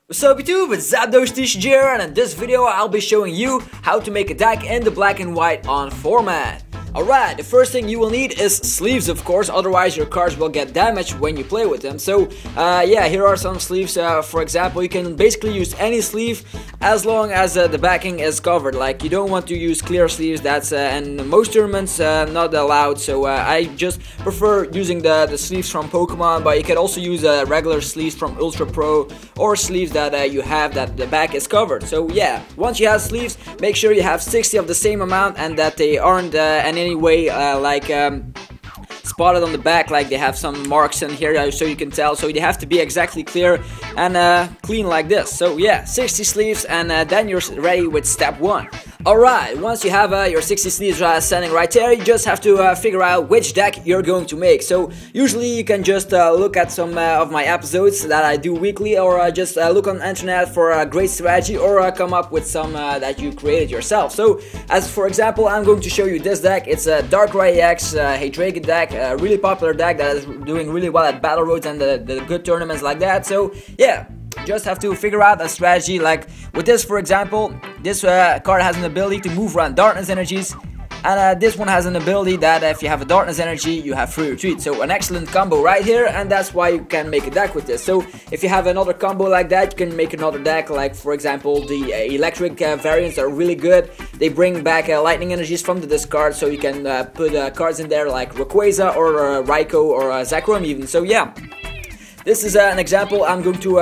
What's up YouTube, it's ZapdosTCG here, and in this video I'll be showing you how to make a deck in the black and white on format. Alright, the first thing you will need is sleeves, of course, otherwise your cards will get damaged when you play with them. So yeah, here are some sleeves. For example, you can basically use any sleeve as long as the backing is covered. Like, you don't want to use clear sleeves, that's in most tournaments not allowed. So I just prefer using the sleeves from Pokemon, but you can also use regular sleeves from Ultra Pro or sleeves that you have that the back is covered. So yeah, once you have sleeves, make sure you have 60 of the same amount and that they aren't in any way spotted on the back, like they have some marks in here so you can tell. So they have to be exactly clear and clean like this. So yeah, 60 sleeves, and then you're ready with step 1. Alright, once you have your 60 sleeves standing right there, you just have to figure out which deck you're going to make. So usually you can just look at some of my episodes that I do weekly, or just look on the internet for a great strategy, or come up with some that you created yourself. So as for example, I'm going to show you this deck. It's a Darkrai EX Heydragon deck, a really popular deck that is doing really well at Battle Roads and the good tournaments like that. So yeah, just have to figure out a strategy. Like with this, for example, this card has an ability to move around darkness energies, and this one has an ability that if you have a darkness energy, you have free retreat. So an excellent combo right here, and that's why you can make a deck with this. So if you have another combo like that, you can make another deck. Like for example, the electric variants are really good. They bring back lightning energies from the discard, so you can put cards in there like Rayquaza or Raikou or Zekrom even. So yeah, this is an example. I'm going to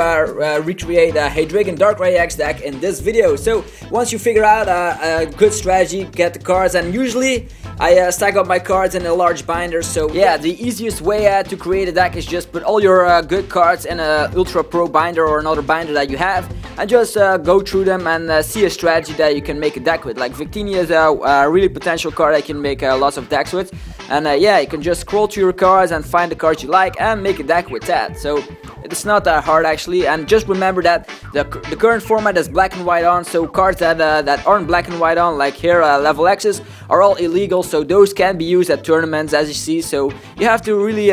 recreate a Heydragon Darkrai EX deck in this video. So once you figure out a good strategy, get the cards, and usually I stack up my cards in a large binder. So yeah, the easiest way to create a deck is just put all your good cards in a Ultra Pro binder or another binder that you have, and just go through them and see a strategy that you can make a deck with. Like Victini is a really potential card I can make lots of decks with. And yeah, you can just scroll through your cards and find the cards you like and make a deck with that. So it's not that hard actually, and just remember that the current format is black and white on, so cards that aren't black and white on, like here level X's, are all illegal, so those can be used at tournaments, as you see. So you have to really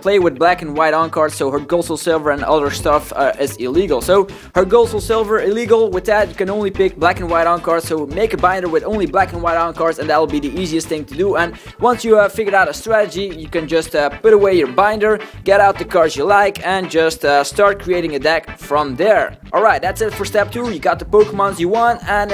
play with black and white on cards. So her Gold, Soul, Silver and other stuff is illegal. So her Gold, Soul, Silver illegal. With that, you can only pick black and white on cards, so make a binder with only black and white on cards, and that will be the easiest thing to do. And once you have figured out a strategy, you can just put away your binder, get out the cards you like, and just start creating a deck from there. Alright, that's it for step 2. You got the Pokemons you want, and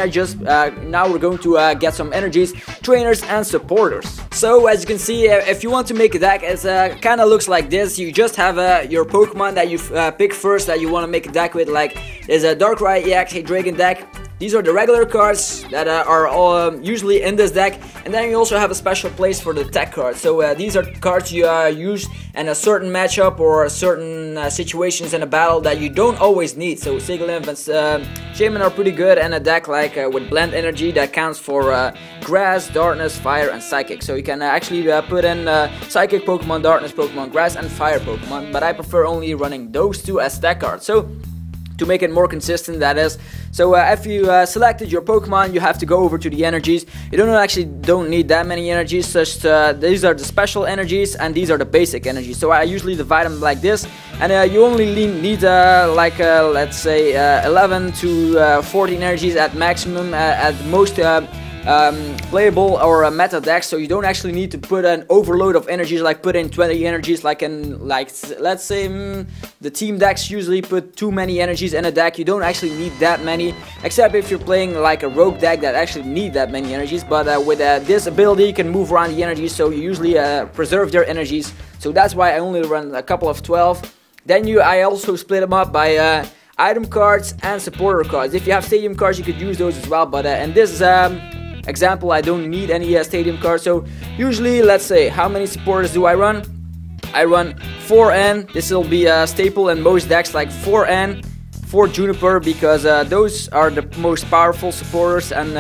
now we're going to get some energies, trainers and supporters. So as you can see, if you want to make a deck, it kind of looks like this. You just have your Pokemon that you've picked first that you want to make a deck with. Like there's a Darkrai EX Heydragon deck. These are the regular cards that are all usually in this deck, and then you also have a special place for the tech cards. So these are cards you use in a certain matchup or certain situations in a battle that you don't always need. So Sigilyph and Shaman are pretty good in a deck like with Blend Energy that counts for Grass, Darkness, Fire and Psychic. So you can actually put in Psychic Pokemon, Darkness Pokemon, Grass and Fire Pokemon, but I prefer only running those two as tech cards. So to make it more consistent, that is. So if you selected your Pokemon, you have to go over to the energies. You don't need that many energies. Just these are the special energies and these are the basic energies. So I usually divide them like this, and you only need let's say 11 to 14 energies at maximum, at most playable or meta decks. So you don't actually need to put an overload of energies, like put in 20 energies like in, like, let's say the team decks usually put too many energies in a deck. You don't actually need that many, except if you're playing like a rogue deck that actually need that many energies. But with this ability, you can move around the energies, so you usually preserve their energies. So that's why I only run a couple of 12. Then I also split them up by item cards and supporter cards. If you have stadium cards, you could use those as well, but in this example, I don't need any stadium cards. So usually, let's say, how many supporters do I run? I run 4N. This will be a staple in most decks, like 4N, 4 Juniper, because those are the most powerful supporters, and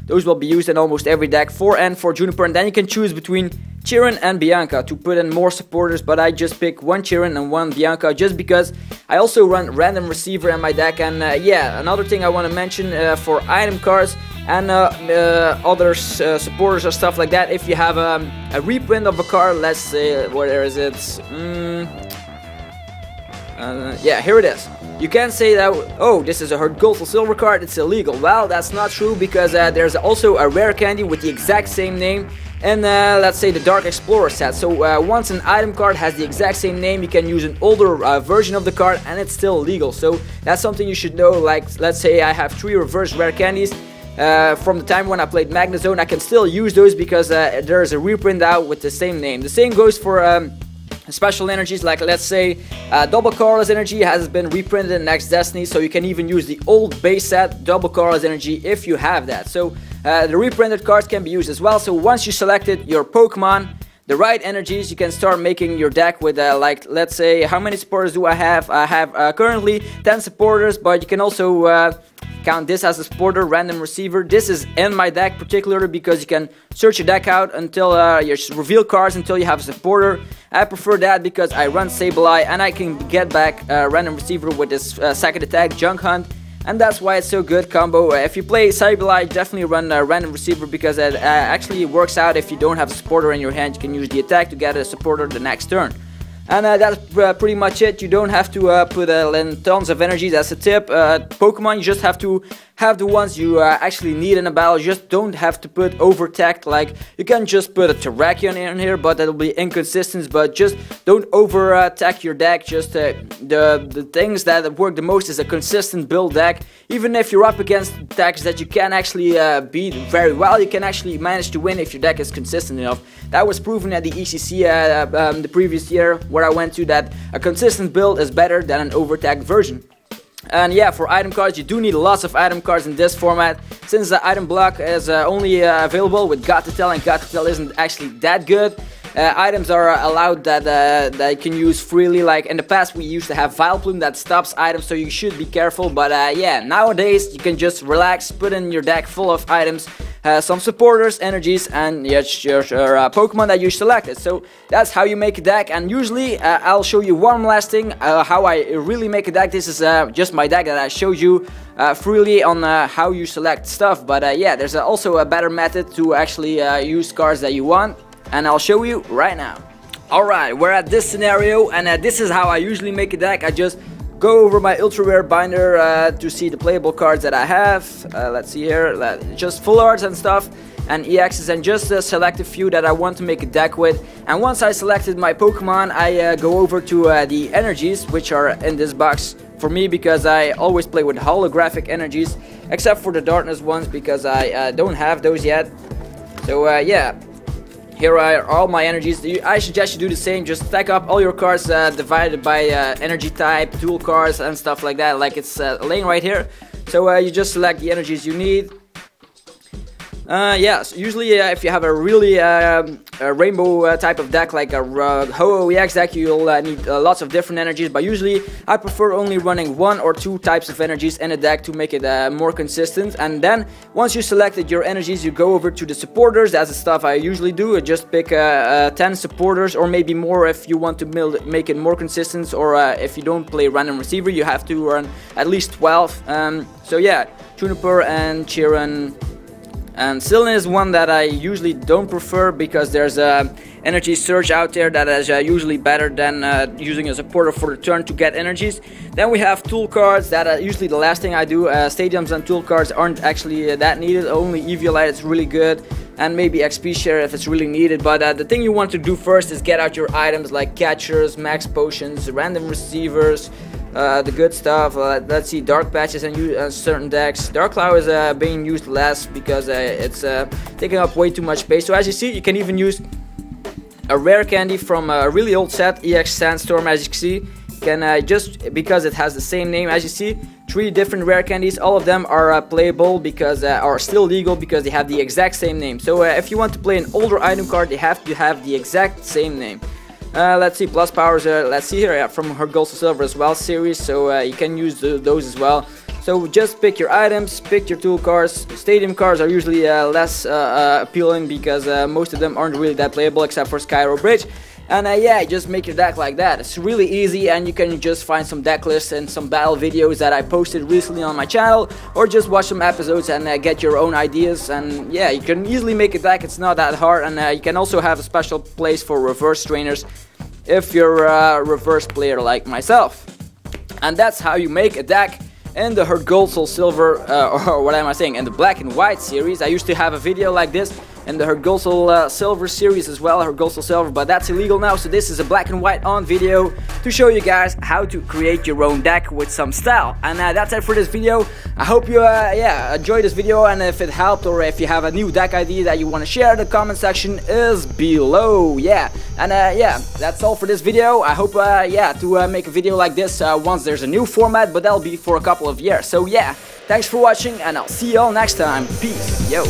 those will be used in almost every deck. 4N, 4 Juniper, and then you can choose between Chiron and Bianca to put in more supporters, but I just pick one Chiron and one Bianca just because I also run Random Receiver in my deck. And yeah, another thing I want to mention for item cards and other supporters or stuff like that, if you have a reprint of a card, let's say, where is it? Yeah, here it is. You can't say that, oh, this is a hard gold or silver card, it's illegal. Well, that's not true, because there's also a rare candy with the exact same name, and let's say the Dark Explorer set. So once an item card has the exact same name, you can use an older version of the card and it's still legal. So that's something you should know. Like, let's say I have 3 reverse rare candies from the time when I played Magnezone. I can still use those because there's a reprint out with the same name. The same goes for special energies, like let's say double colorless energy has been reprinted in Next Destiny, so you can even use the old base set double colorless energy if you have that. So the reprinted cards can be used as well. So once you selected your Pokemon, the right energies, you can start making your deck with like, let's say, how many supporters do I have? I have currently 10 supporters, but you can also count this as a supporter, random receiver. This is in my deck particularly because you can search your deck out until you reveal cards until you have a supporter. I prefer that because I run Sableye and I can get back random receiver with this second attack, Junk Hunt. And that's why it's so good combo. If you play Sableye, definitely run random receiver because it actually works out. If you don't have a supporter in your hand, you can use the attack to get a supporter the next turn. And that's pretty much it. You don't have to put in tons of energy. That's a tip. Pokemon, you just have to have the ones you actually need in a battle. You just don't have to put over-tech. Like, you can just put a Terrakion in here, but that'll be inconsistent. But just don't over-tech your deck. Just the things that work the most is a consistent build deck. Even if you're up against decks that you can actually beat very well, you can actually manage to win if your deck is consistent enough. That was proven at the ECC the previous year, where I went to, that a consistent build is better than an over-tagged version. And yeah, for item cards, you do need lots of item cards in this format, since the item block is only available with Got to Tell, and Got to Tell isn't actually that good. Items are allowed that you can use freely. Like in the past, we used to have Vileplume that stops items, so you should be careful. But yeah, nowadays you can just relax, put in your deck full of items, some supporters, energies, and your Pokemon that you selected. So that's how you make a deck. And usually I'll show you one last thing, how I really make a deck. This is just my deck that I showed you freely on how you select stuff. But yeah, there's also a better method to actually use cards that you want, and I'll show you right now. Alright, we're at this scenario, and this is how I usually make a deck. I just go over my ultra rare binder to see the playable cards that I have. Let's see here, just full arts and stuff, and EXs, and just select a few that I want to make a deck with. And once I selected my Pokemon, I go over to the energies, which are in this box for me, because I always play with holographic energies, except for the darkness ones, because I don't have those yet. So yeah, here are all my energies. I suggest you do the same. Just stack up all your cards divided by energy type, dual cards, and stuff like that, like it's laying right here. So you just select the energies you need. Yeah, so usually if you have a really rainbow type of deck, like a Ho-Oh EX deck, you'll need lots of different energies, but usually I prefer only running 1 or 2 types of energies in a deck to make it more consistent. And then once you selected your energies, you go over to the supporters. That's the stuff I usually do. Just pick 10 supporters, or maybe more if you want to make it more consistent, or if you don't play random receiver, you have to run at least 12. So yeah, Juniper and Chiron. And Sylvan is one that I usually don't prefer, because there's a energy surge out there that is usually better than using a supporter for the turn to get energies. Then we have tool cards that are usually the last thing I do. Stadiums and tool cards aren't actually that needed. Only Eviolite is really good, and maybe XP share if it's really needed. But the thing you want to do first is get out your items like catchers, max potions, random receivers, the good stuff. Let's see, dark patches and certain decks. Dark Cloud is being used less because it's taking up way too much space. So as you see, you can even use a rare candy from a really old set, EX Sandstorm. As you can see, can just because it has the same name. As you see, 3 different rare candies. All of them are playable because are still legal because they have the exact same name. So if you want to play an older item card, they have to have the exact same name. Let's see, plus powers, let's see here, from her Gold to Silver as well series, so you can use those as well. So just pick your items, pick your tool cards. Stadium cards are usually less appealing because most of them aren't really that playable except for Skyro Bridge. And yeah, just make your deck like that. It's really easy, and you can just find some deck lists and some battle videos that I posted recently on my channel, or just watch some episodes and get your own ideas. And yeah, you can easily make a deck. It's not that hard, and you can also have a special place for reverse trainers if you're a reverse player like myself. And that's how you make a deck in the Herd Gold Soul Silver, or what am I saying, in the Black and White series. I used to have a video like this in the Herd Gold Soul Silver series as well, Herd Gold Soul Silver, but that's illegal now, so this is a Black and White on video to show you guys how to create your own deck with some style. And that's it for this video. I hope you enjoyed this video, and if it helped, or if you have a new deck idea that you want to share, the comment section is below. That's all for this video. I hope to make a video like this once there's a new format, but that'll be for a couple of years. So yeah, thanks for watching, and I'll see y'all next time. Peace. Yo.